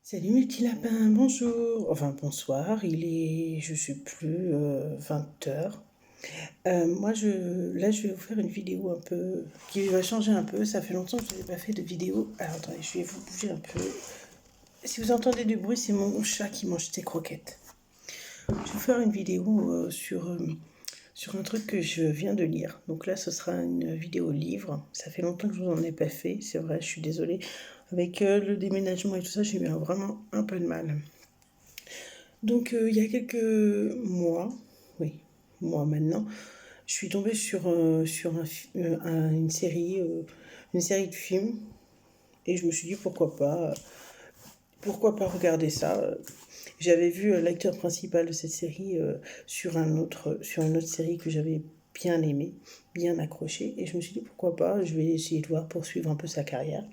Salut mes petits lapins, bonjour. Enfin bonsoir, il est, je sais plus, 20 h. Là je vais vous faire une vidéo un peu, qui va changer un peu. Ça fait longtemps que je n'ai pas fait de vidéo. Alors attendez, je vais vous bouger un peu. Si vous entendez du bruit, c'est mon chat qui mange ses croquettes. Je vais vous faire une vidéo sur un truc que je viens de lire. Donc là, ce sera une vidéo livre. Ça fait longtemps que je vous en ai pas fait, c'est vrai, je suis désolée. Avec le déménagement et tout ça, j'ai eu vraiment un peu de mal. Donc, il y a quelques mois, oui, mois maintenant, je suis tombée sur une série de films, et je me suis dit pourquoi pas regarder ça. J'avais vu l'acteur principal de cette série sur une autre série que j'avais bien aimée, bien accrochée, et je me suis dit pourquoi pas, je vais essayer de voir poursuivre un peu sa carrière,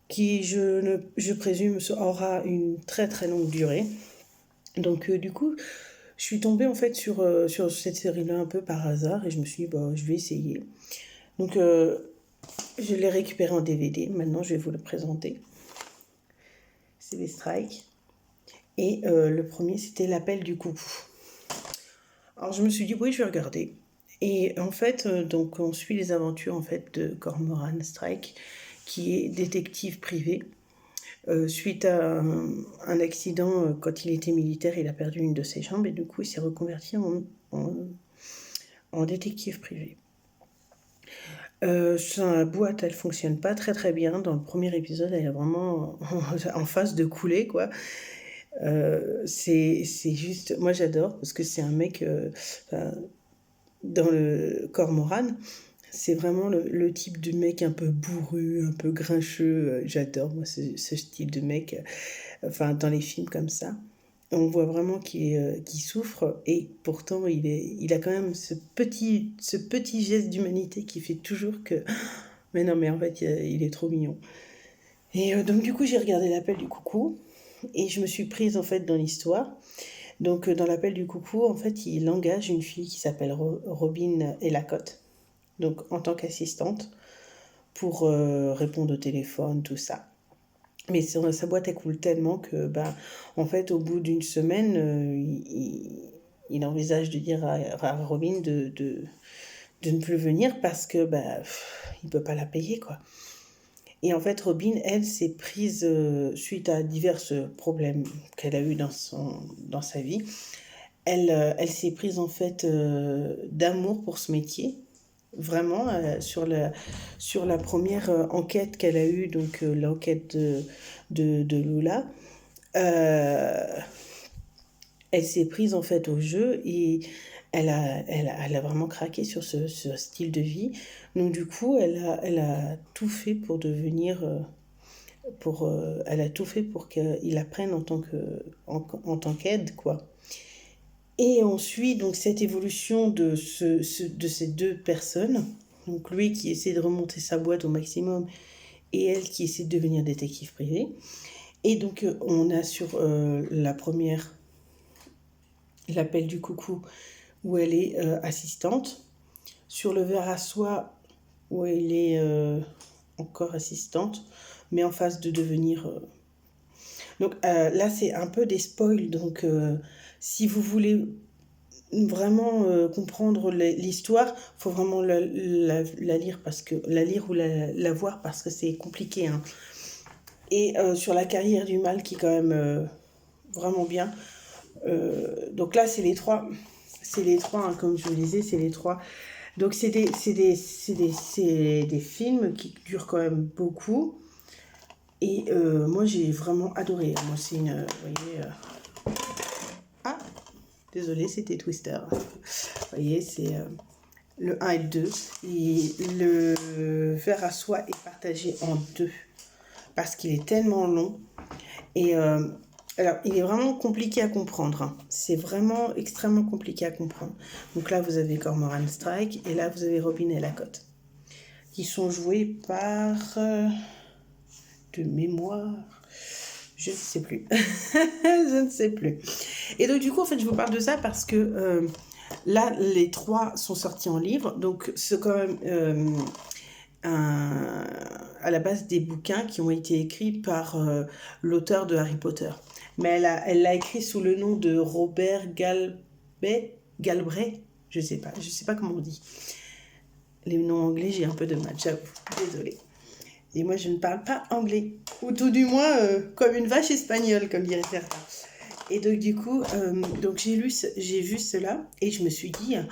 qui je présume aura une très très longue durée. Donc du coup, je suis tombée en fait sur cette série-là un peu par hasard et je me suis dit, bah, je vais essayer. Donc je l'ai récupéré en DVD, maintenant je vais vous le présenter. C'est les Strikes. Et le premier, c'était L'appel du coucou. Alors je me suis dit, oui, je vais regarder. Et en fait, donc on suit les aventures en fait de Cormoran Strike, qui est détective privé. Suite à un accident, quand il était militaire, il a perdu une de ses jambes et du coup il s'est reconverti en détective privé. Sa boîte, elle fonctionne pas très très bien. Dans le premier épisode, elle est vraiment en phase de couler, quoi. C'est juste, moi j'adore parce que c'est un mec, dans le Cormoran, c'est vraiment le type de mec un peu bourru, un peu grincheux. J'adore, moi, ce style de mec, enfin, dans les films comme ça. On voit vraiment qu'il souffre et pourtant il a quand même ce petit geste d'humanité qui fait toujours que... Mais non, mais en fait, il est trop mignon. Et donc du coup, j'ai regardé L'appel du coucou et je me suis prise en fait dans l'histoire. Donc dans L'appel du coucou, en fait, il engage une fille qui s'appelle Robin Elacotte, donc en tant qu'assistante, pour répondre au téléphone, tout ça. Mais sa boîte, elle coule tellement que, ben, en fait, au bout d'une semaine, il envisage de dire à Robin de ne plus venir parce que, ben, il peut pas la payer, quoi. Et en fait, Robin, elle, s'est prise, suite à divers problèmes qu'elle a eu dans sa vie, elle s'est prise, en fait, d'amour pour ce métier. Vraiment, sur la première enquête qu'elle a eue, donc l'enquête de Lula, euh, elle s'est prise en fait au jeu et elle a vraiment craqué sur ce style de vie. Donc du coup, elle a tout fait pour devenir, elle a tout fait pour qu'il apprenne en tant qu'aide, quoi. Et on suit donc cette évolution de ces deux personnes. Donc lui qui essaie de remonter sa boîte au maximum et elle qui essaie de devenir détective privé. Et donc on a sur la première, L'appel du coucou, où elle est assistante. Sur le verre à soie, où elle est encore assistante, mais en phase de devenir... Donc là, c'est un peu des spoils. Donc si vous voulez vraiment comprendre l'histoire, faut vraiment la lire ou la voir parce que c'est compliqué, hein. Et sur la carrière du mal qui est quand même vraiment bien. Donc là, c'est les trois, hein, comme je vous le disais, c'est les trois. Donc c'est des films qui durent quand même beaucoup. Et moi, j'ai vraiment adoré. Moi, c'est une... vous voyez... Ah, désolé, c'était Twister. Vous voyez, c'est le 1 et le 2. Et le verre à soie est partagé en deux parce qu'il est tellement long. Et alors, il est vraiment compliqué à comprendre, hein. C'est vraiment extrêmement compliqué à comprendre. Donc là, vous avez Cormoran Strike et là, vous avez Robin Elacotte, qui sont joués par... de mémoire... Je ne sais plus. Je ne sais plus. Et donc, du coup, en fait, je vous parle de ça parce que là, les trois sont sortis en livre. Donc, c'est quand même à la base des bouquins qui ont été écrits par l'auteur de Harry Potter. Mais elle l'a écrit sous le nom de Robert Galbraith, je sais pas comment on dit. Les noms anglais, j'ai un peu de mal, j'avoue, désolée. Et moi, je ne parle pas anglais, ou tout du moins comme une vache espagnole, comme dirait certains. Et donc, du coup, donc j'ai vu cela, et je me suis dit, oh,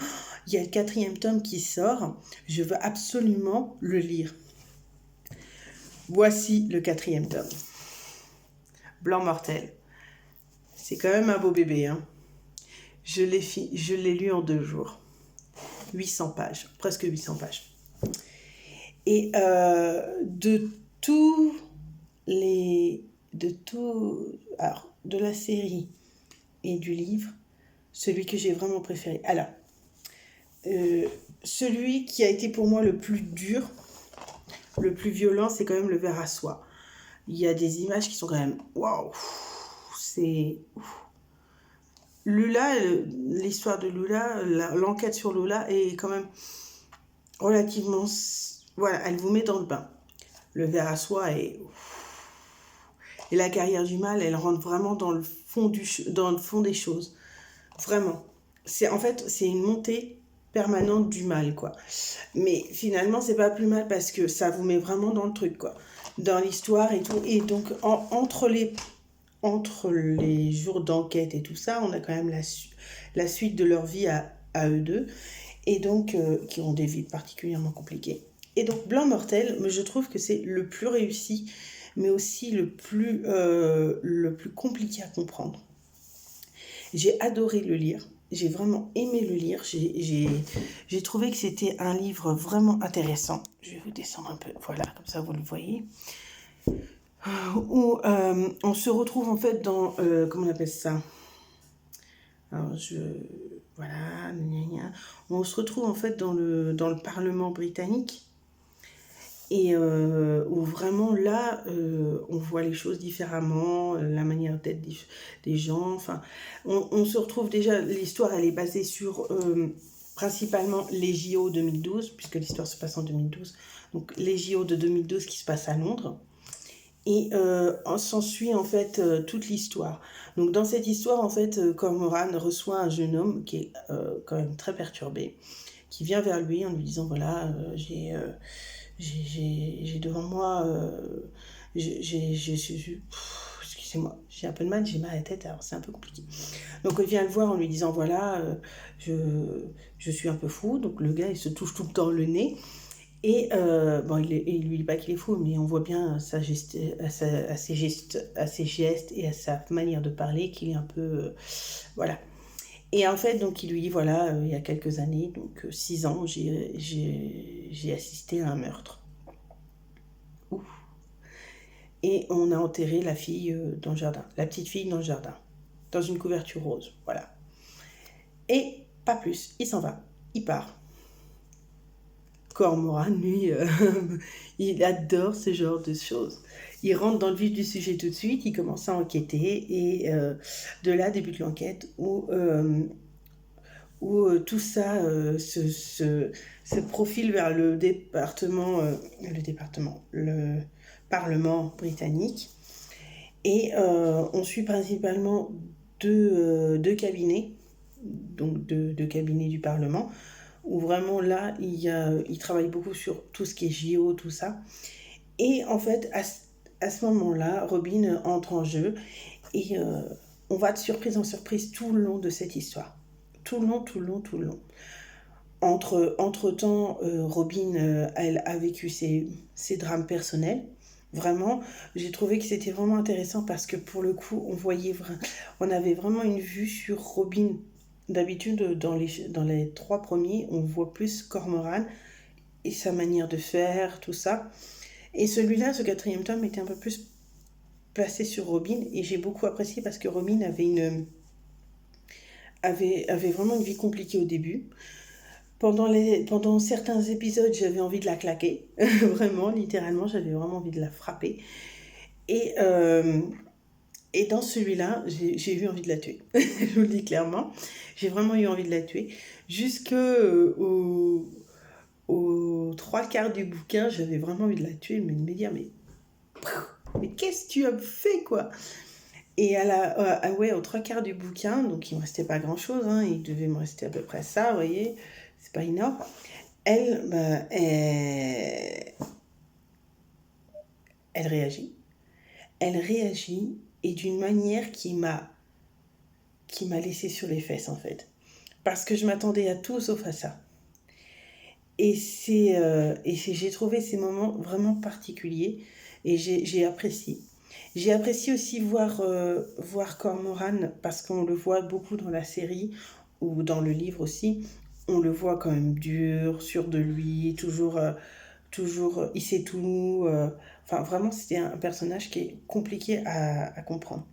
il y a le 4e tome qui sort, je veux absolument le lire. Voici le 4e tome. Blanc Mortel. C'est quand même un beau bébé, hein. Je l'ai lu en 2 jours. 800 pages, presque 800 pages. Et de la série et du livre, celui que j'ai vraiment préféré. Alors, celui qui a été pour moi le plus dur, le plus violent, c'est quand même Le Ver à Soie. Il y a des images qui sont quand même waouh, c'est Lula, l'histoire de Lula, l'enquête sur Lula est quand même relativement, voilà, elle vous met dans le bain. Le Ver à Soie et la carrière du mal, elle rentre vraiment dans le fond des choses, vraiment. C'est une montée permanente du mal, quoi. Mais finalement, c'est pas plus mal parce que ça vous met vraiment dans le truc, quoi, dans l'histoire et tout. Et donc entre les jours d'enquête et tout ça, on a quand même la suite de leur vie à eux deux, et donc qui ont des vies particulièrement compliquées. Et donc Blanc Mortel, je trouve que c'est le plus réussi, mais aussi le plus compliqué à comprendre. J'ai adoré le lire, j'ai vraiment aimé le lire, j'ai trouvé que c'était un livre vraiment intéressant. Je vais vous descendre un peu, voilà, comme ça vous le voyez. Où on se retrouve en fait dans, comment on appelle ça ? Alors voilà, on se retrouve en fait dans le Parlement britannique, et où vraiment là, on voit les choses différemment, la manière d'être des gens, enfin, on se retrouve déjà, l'histoire elle est basée sur principalement les JO 2012, puisque l'histoire se passe en 2012, donc les JO de 2012 qui se passent à Londres. Et s'ensuit en fait toute l'histoire. Donc dans cette histoire, en fait, Cormoran reçoit un jeune homme qui est quand même très perturbé, qui vient vers lui en lui disant, voilà, j'ai devant moi, excusez-moi, j'ai un peu de mal, j'ai mal à la tête, alors c'est un peu compliqué. Donc il vient le voir en lui disant, voilà, je suis un peu fou. Donc le gars, il se touche tout le temps le nez. Et bon, il lui dit pas qu'il est fou, mais on voit bien à ses gestes et à sa manière de parler qu'il est un peu... voilà. Et en fait, donc, il lui dit, voilà, il y a quelques années, donc 6 ans, j'ai assisté à un meurtre. Ouf. Et on a enterré la fille dans le jardin, la petite fille dans le jardin, dans une couverture rose, voilà. Et pas plus, il s'en va, il part. Cormoran, lui, il adore ce genre de choses. Il rentre dans le vif du sujet tout de suite, il commence à enquêter, et de là débute l'enquête où tout ça se profile vers le Parlement britannique. Et on suit principalement deux cabinets, donc deux cabinets du Parlement, où vraiment là, il travaille beaucoup sur tout ce qui est JO, tout ça. Et en fait, à ce moment-là, Robin entre en jeu, et on va de surprise en surprise tout le long de cette histoire. Tout le long. Entre-temps, Robin, elle a vécu ses drames personnels. Vraiment, j'ai trouvé que c'était vraiment intéressant parce que pour le coup, on avait vraiment une vue sur Robin. D'habitude, dans les 3 premiers, on voit plus Cormoran et sa manière de faire, tout ça. Et celui-là, ce 4e tome, était un peu plus placé sur Robin, et j'ai beaucoup apprécié parce que Robin avait vraiment une vie compliquée au début. Pendant certains épisodes, j'avais envie de la claquer. Vraiment, littéralement, j'avais vraiment envie de la frapper. Et dans celui-là, j'ai eu envie de la tuer. Je vous le dis clairement. J'ai vraiment eu envie de la tuer. Jusqu'au trois quarts du bouquin, j'avais vraiment envie de la tuer, mais de me dire, mais qu'est-ce que tu as fait, quoi? Et ouais, aux trois quarts du bouquin, donc il me restait pas grand-chose, hein, il devait me rester à peu près ça, vous voyez, c'est pas énorme. Elle, elle réagit. Elle réagit et d'une manière qui m'a laissé sur les fesses, en fait. Parce que je m'attendais à tout sauf à ça. J'ai trouvé ces moments vraiment particuliers et j'ai apprécié. J'ai apprécié aussi voir Cormoran parce qu'on le voit beaucoup dans la série ou dans le livre aussi. On le voit quand même dur, sûr de lui, toujours, il sait tout. Enfin, vraiment, c'était un personnage qui est compliqué à comprendre.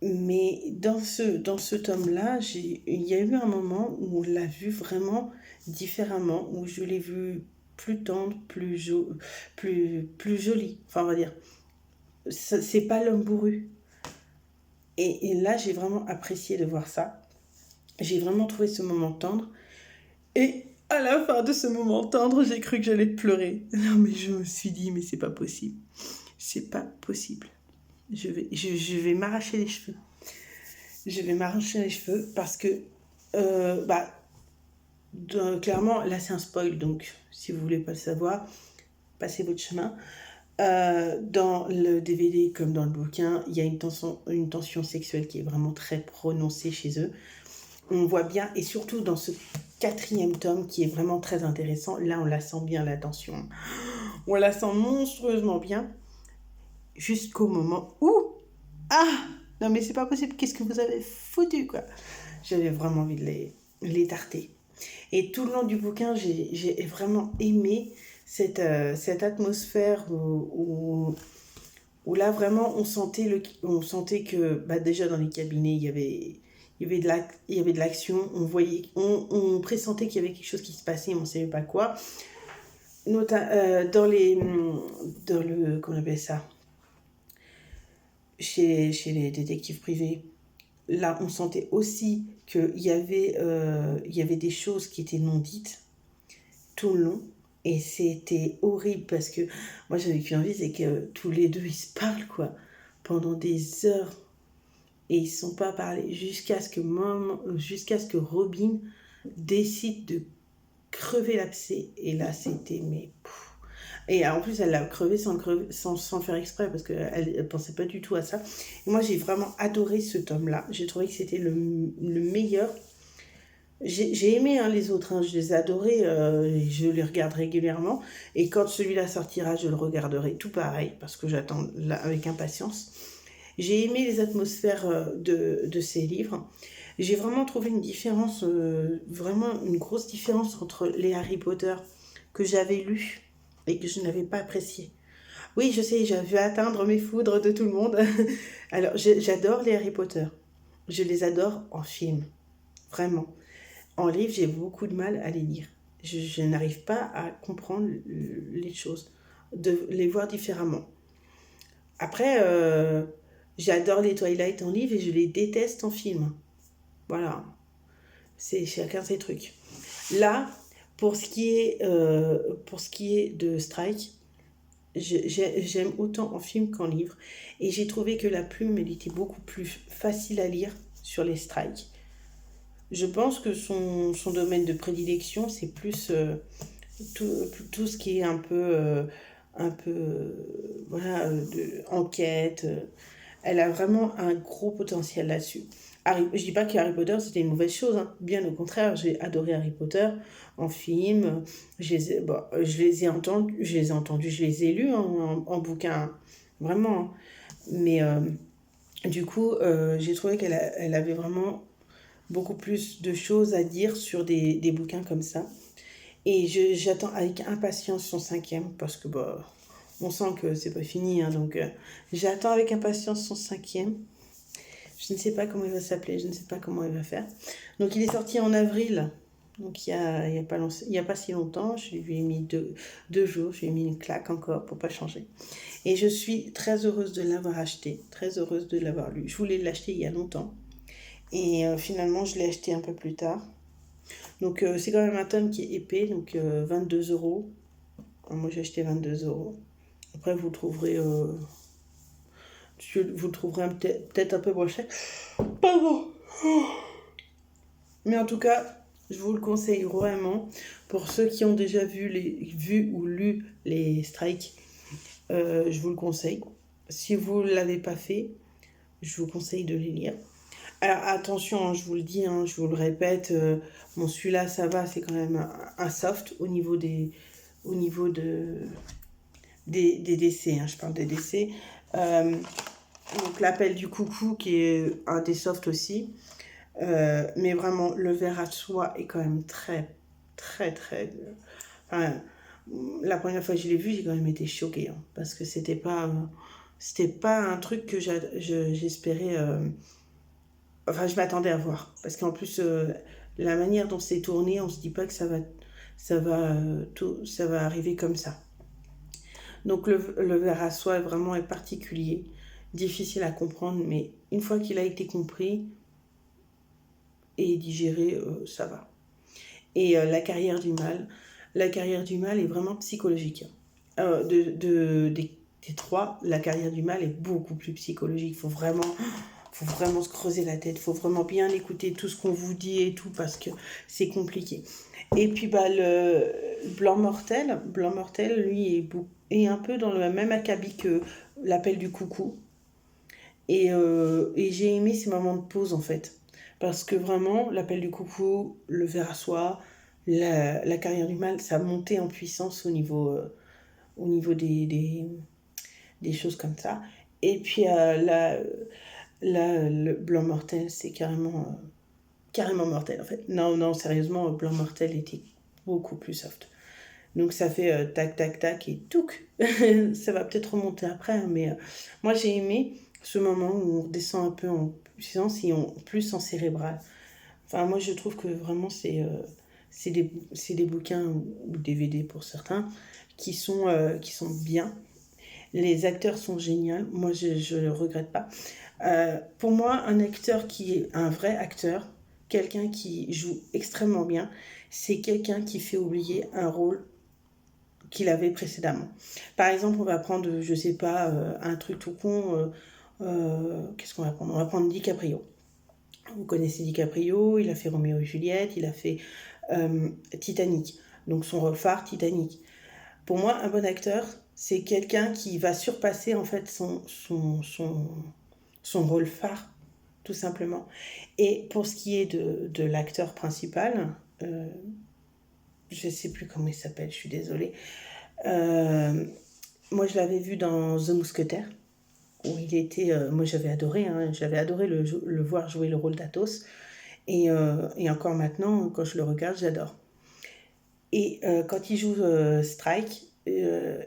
Mais dans ce tome-là, il y a eu un moment où on l'a vu vraiment différemment, où je l'ai vu plus tendre, plus joli. Enfin, on va dire, c'est pas l'homme bourru. Et là, j'ai vraiment apprécié de voir ça. J'ai vraiment trouvé ce moment tendre. Et à la fin de ce moment tendre, j'ai cru que j'allais pleurer. Non, mais je me suis dit, mais c'est pas possible. C'est pas possible. Je vais m'arracher les cheveux. Je vais m'arracher les cheveux parce que, euh, bah, clairement, là c'est un spoil, donc si vous voulez pas le savoir, passez votre chemin. Dans le DVD comme dans le bouquin, il y a une tension sexuelle qui est vraiment très prononcée chez eux. On voit bien, et surtout dans ce quatrième tome qui est vraiment très intéressant, là on la sent bien la tension. On la sent monstrueusement bien jusqu'au moment où... Ah, non mais c'est pas possible, qu'est-ce que vous avez foutu, quoi? J'avais vraiment envie de les tarter. Et tout le long du bouquin, j'ai vraiment aimé cette atmosphère où là, vraiment, on sentait que bah, déjà dans les cabinets, il y avait de l'action. On pressentait qu'il y avait quelque chose qui se passait, mais on ne savait pas quoi. Comment on appelle ça? Chez les détectives privés, là, on sentait aussi qu'il y avait des choses qui étaient non dites tout le long. Et c'était horrible parce que moi, j'avais qu'une envie, c'est que tous les deux, ils se parlent, quoi, pendant des heures. Et ils ne sont pas parlés jusqu'à ce que Robin décide de crever l'abcès. Et là, c'était, mais... Et en plus, elle l'a crevé sans le faire exprès parce qu'elle ne pensait pas du tout à ça. Et moi, j'ai vraiment adoré ce tome-là. J'ai trouvé que c'était le meilleur. J'ai aimé les autres, hein, je les ai adorés, je les regarde régulièrement. Et quand celui-là sortira, je le regarderai tout pareil parce que j'attends là, avec impatience. J'ai aimé les atmosphères de ces livres. J'ai vraiment trouvé une différence, vraiment une grosse différence entre les Harry Potter que j'avais lus et que je n'avais pas apprécié. Oui, je sais, j'avais atteindre mes foudres de tout le monde. Alors, j'adore les Harry Potter. Je les adore en film, vraiment. En livre, j'ai beaucoup de mal à les lire. Je n'arrive pas à comprendre les choses, de les voir différemment. Après, j'adore les Twilight en livre et je les déteste en film. Voilà, c'est chacun ses trucs. Là, pour ce qui est de Strike, j'aime autant en film qu'en livre. Et j'ai trouvé que la plume, elle était beaucoup plus facile à lire sur les Strikes. Je pense que son domaine de prédilection, c'est plus tout ce qui est voilà, enquête. Elle a vraiment un gros potentiel là-dessus. Je dis pas que Harry Potter c'était une mauvaise chose, hein. Bien au contraire, j'ai adoré Harry Potter en film. Je les ai entendus, je les ai lus en bouquin, vraiment, hein. Mais du coup, j'ai trouvé qu'elle avait vraiment beaucoup plus de choses à dire sur des bouquins comme ça. Et j'attends avec impatience son cinquième parce que bah, on sent que c'est pas fini, hein, donc j'attends avec impatience son cinquième. Je ne sais pas comment il va s'appeler, je ne sais pas comment il va faire. Donc il est sorti en avril, donc il y a pas si longtemps. Je lui ai mis deux jours, je lui ai mis une claque encore pour pas changer. Et je suis très heureuse de l'avoir acheté, très heureuse de l'avoir lu. Je voulais l'acheter il y a longtemps. Et finalement, je l'ai acheté un peu plus tard. Donc c'est quand même un tome qui est épais, donc 22 €. Moi j'ai acheté 22 €. Après vous trouverez, vous trouverez peut-être un peu moins cher. Pardon. Mais en tout cas, je vous le conseille vraiment pour ceux qui ont déjà vu ou lu les strikes. Je vous le conseille. Si vous ne l'avez pas fait, je vous conseille de les lire. Alors attention, hein, je vous le dis, hein, je vous le répète, bon celui-là ça va, c'est quand même un soft au niveau des décès, hein, je parle des décès. Donc l'appel du coucou qui est un des softs aussi. Mais vraiment, le verre à soie est quand même très, très, très... Enfin, la première fois que je l'ai vu, j'ai quand même été choquée, hein, parce que c'était pas un truc que j'espérais... Enfin, je m'attendais à voir. Parce qu'en plus, la manière dont c'est tourné, on se dit pas que ça va arriver comme ça. Donc le verre à soie vraiment est particulier, difficile à comprendre, mais une fois qu'il a été compris et digéré, ça va. Et la carrière du mal est vraiment psychologique. Des trois, la carrière du mal est beaucoup plus psychologique. Faut vraiment se creuser la tête, faut vraiment bien écouter tout ce qu'on vous dit et tout parce que c'est compliqué. Et puis bah le Blanc Mortel, lui est un peu dans le même acabit que l'appel du coucou. Et j'ai aimé ces moments de pause en fait. Parce que vraiment, l'appel du coucou, le ver à soie, la carrière du mal, ça montait en puissance au niveau des choses comme ça. Et puis là, le blanc mortel, c'est carrément mortel en fait. Non, non, sérieusement, blanc mortel était beaucoup plus soft. Donc ça fait tac, tac, tac et touc. Ça va peut-être remonter après, hein, mais moi j'ai aimé ce moment où on redescend un peu en puissance et plus en cérébral. Enfin, moi je trouve que vraiment c'est des bouquins ou DVD pour certains qui sont bien. Les acteurs sont géniaux, moi je ne le regrette pas. Pour moi, un acteur qui est un vrai acteur, quelqu'un qui joue extrêmement bien, c'est quelqu'un qui fait oublier un rôle qu'il avait précédemment. Par exemple, on va prendre, je sais pas, un truc tout con. Qu'est-ce qu'on va prendre? On va prendre DiCaprio. Vous connaissez DiCaprio, il a fait Roméo et Juliette, il a fait Titanic. Donc son rôle phare, Titanic. Pour moi, un bon acteur, c'est quelqu'un qui va surpasser en fait son rôle phare, tout simplement. Et pour ce qui est de l'acteur principal, je ne sais plus comment il s'appelle, je suis désolée. Euh, Moi, je l'avais vu dans The Mousquetaire, où il était. Moi, j'avais adoré le voir jouer le rôle d'Athos. Et encore maintenant, quand je le regarde, j'adore. Et quand il joue Strike,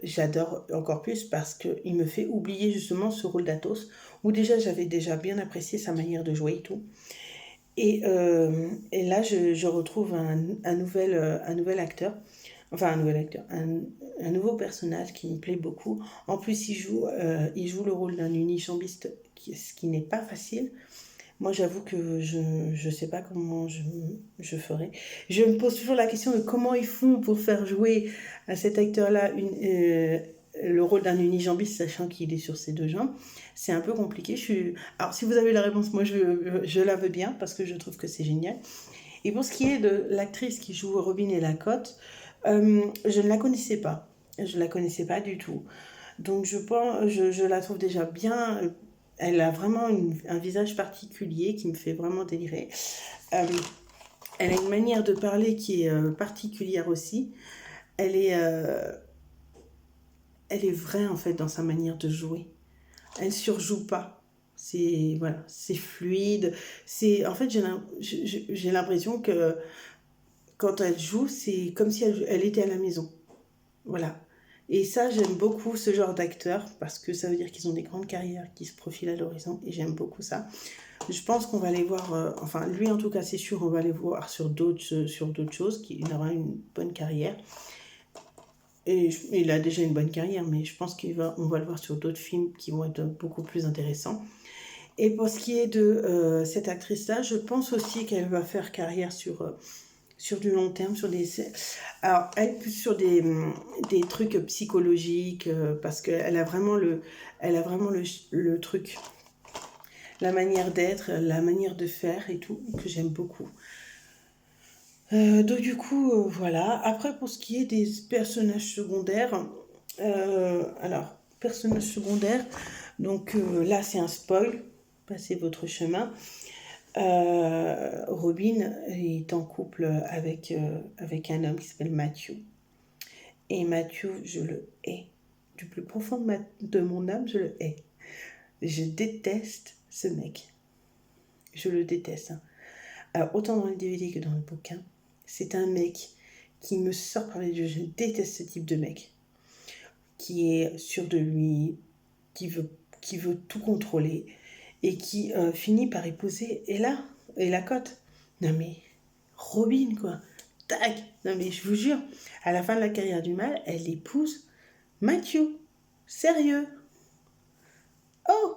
j'adore encore plus parce qu'il me fait oublier justement ce rôle d'Athos, où déjà j'avais déjà bien apprécié sa manière de jouer et tout. Et là, je retrouve un nouvel acteur, enfin un nouvel acteur, un nouveau personnage qui me plaît beaucoup. En plus, il joue le rôle d'un unijambiste, ce qui n'est pas facile. Moi, j'avoue que je ne sais pas comment je ferais. Je me pose toujours la question de comment ils font pour faire jouer à cet acteur-là le rôle d'un unijambiste, sachant qu'il est sur ses deux jambes. C'est un peu compliqué. Alors, si vous avez la réponse, moi, je la veux bien parce que je trouve que c'est génial. Et pour ce qui est de l'actrice qui joue Robin et Lacotte, je ne la connaissais pas. Je ne la connaissais pas du tout. Donc, je la trouve déjà bien. Elle a vraiment un visage particulier qui me fait vraiment délirer. Euh, Elle a une manière de parler qui est particulière aussi. Elle est, euh, Elle est vraie en fait dans sa manière de jouer. Elle surjoue pas. C'est voilà, c'est fluide. C'est en fait j'ai l'impression que quand elle joue, c'est comme si elle était à la maison. Voilà. Et ça, j'aime beaucoup ce genre d'acteurs parce que ça veut dire qu'ils ont des grandes carrières qui se profilent à l'horizon et j'aime beaucoup ça. Je pense qu'on va les voir, enfin lui en tout cas c'est sûr, on va les voir sur d'autres choses, qu'il aura une bonne carrière. Et il a déjà une bonne carrière, mais je pense on va le voir sur d'autres films qui vont être beaucoup plus intéressants. Et pour ce qui est de cette actrice-là, je pense aussi qu'elle va faire carrière sur du long terme, sur des... Alors, elle est plus sur des trucs psychologiques, parce qu'elle a vraiment le truc, la manière d'être, la manière de faire et tout, que j'aime beaucoup. Donc du coup, voilà. Après, pour ce qui est des personnages secondaires, alors, personnages secondaires, donc là, c'est un spoil, passez votre chemin. Robin est en couple avec un homme qui s'appelle Matthew. Et Matthew, je le hais. Du plus profond de mon âme, je le hais. Je déteste ce mec. Je le déteste. Hein. Alors, autant dans les DVD que dans le bouquin, c'est un mec qui me sort par les yeux. Je déteste ce type de mec. Qui est sûr de lui, qui veut tout contrôler et qui finit par épouser Ella et la cote. Non mais, Robin quoi. Tac. Non mais je vous jure, à la fin de la carrière du mal, elle épouse Matthew. Sérieux. Oh.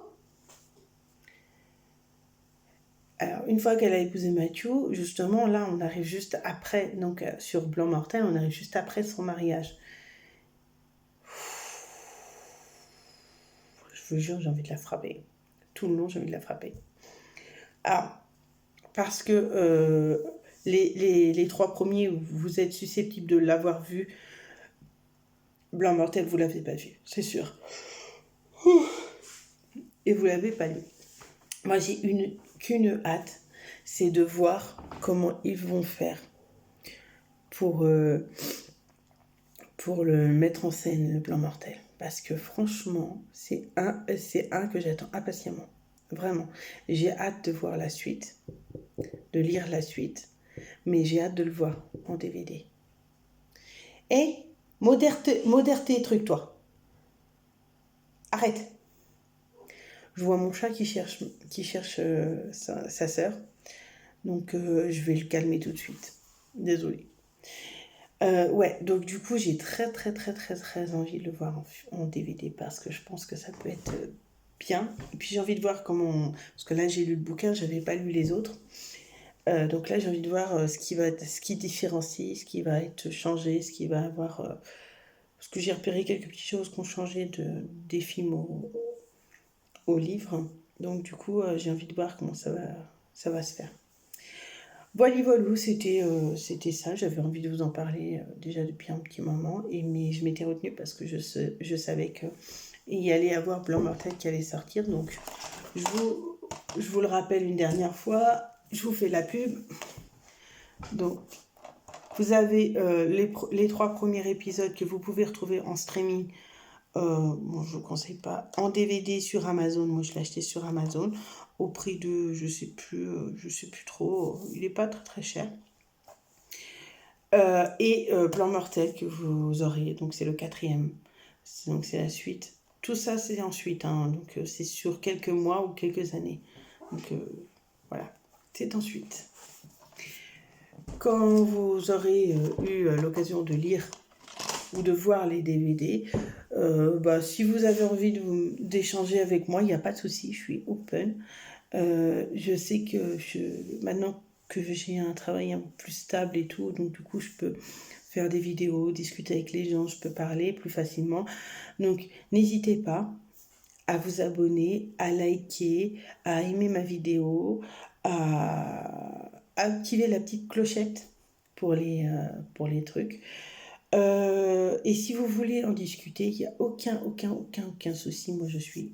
Alors, une fois qu'elle a épousé Matthew, justement, là, on arrive juste après, donc sur Blanc Mortel, on arrive juste après son mariage. Je vous jure, j'ai envie de la frapper. Tout le long, j'ai envie de la frapper. Ah, parce que les trois premiers, vous êtes susceptibles de l'avoir vu. Blanc Mortel, vous l'avez pas vu, c'est sûr. Et vous l'avez pas lu. Moi, j'ai qu'une hâte, c'est de voir comment ils vont faire pour le mettre en scène, le Blanc Mortel. Parce que franchement, c'est un que j'attends impatiemment. Vraiment. J'ai hâte de voir la suite, de lire la suite, mais j'ai hâte de le voir en DVD. Et modernité truc, toi. Arrête. Je vois mon chat qui cherche sa sœur. Donc, je vais le calmer tout de suite. Désolée. Ouais, donc du coup, j'ai très, très, très, très, très envie de le voir en DVD parce que je pense que ça peut être bien. Et puis, j'ai envie de voir comment... Parce que là, j'ai lu le bouquin, je n'avais pas lu les autres. Donc là, j'ai envie de voir ce qui différencie, ce qui va être changé, ce qui va avoir... parce que j'ai repéré quelques petites choses qui ont changé des films au livre. Donc du coup, j'ai envie de voir comment ça va se faire. Voilà, c'était ça. J'avais envie de vous en parler déjà depuis un petit moment, mais je m'étais retenue parce que je savais qu'il y allait avoir Blanc Mortel qui allait sortir. Donc, je vous le rappelle une dernière fois, je vous fais la pub. Donc, vous avez les 3 premiers épisodes que vous pouvez retrouver en streaming. Bon, je ne vous conseille pas. En DVD sur Amazon, moi je l'ai acheté sur Amazon au prix de, je sais plus trop, il n'est pas très très cher. Et Blanc Mortel que vous aurez, donc c'est le 4e, donc c'est la suite. Tout ça c'est ensuite, hein, donc c'est sur quelques mois ou quelques années. Donc voilà, c'est ensuite. Quand vous aurez eu l'occasion de lire ou de voir les DVD, si vous avez envie d'échanger avec moi, il n'y a pas de souci, je suis open. Je sais que maintenant que j'ai un travail un peu plus stable et tout, donc du coup je peux faire des vidéos, discuter avec les gens, je peux parler plus facilement. Donc n'hésitez pas à vous abonner, à liker, à aimer ma vidéo, à activer la petite clochette pour les trucs. Et si vous voulez en discuter, il n'y a aucun souci. Moi, je suis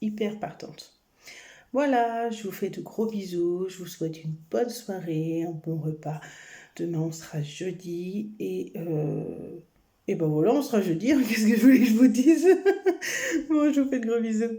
hyper partante. Voilà, je vous fais de gros bisous. Je vous souhaite une bonne soirée, un bon repas. Demain, on sera jeudi. Et ben voilà, on sera jeudi. Qu'est-ce que je voulais que je vous dise? Bon, je vous fais de gros bisous.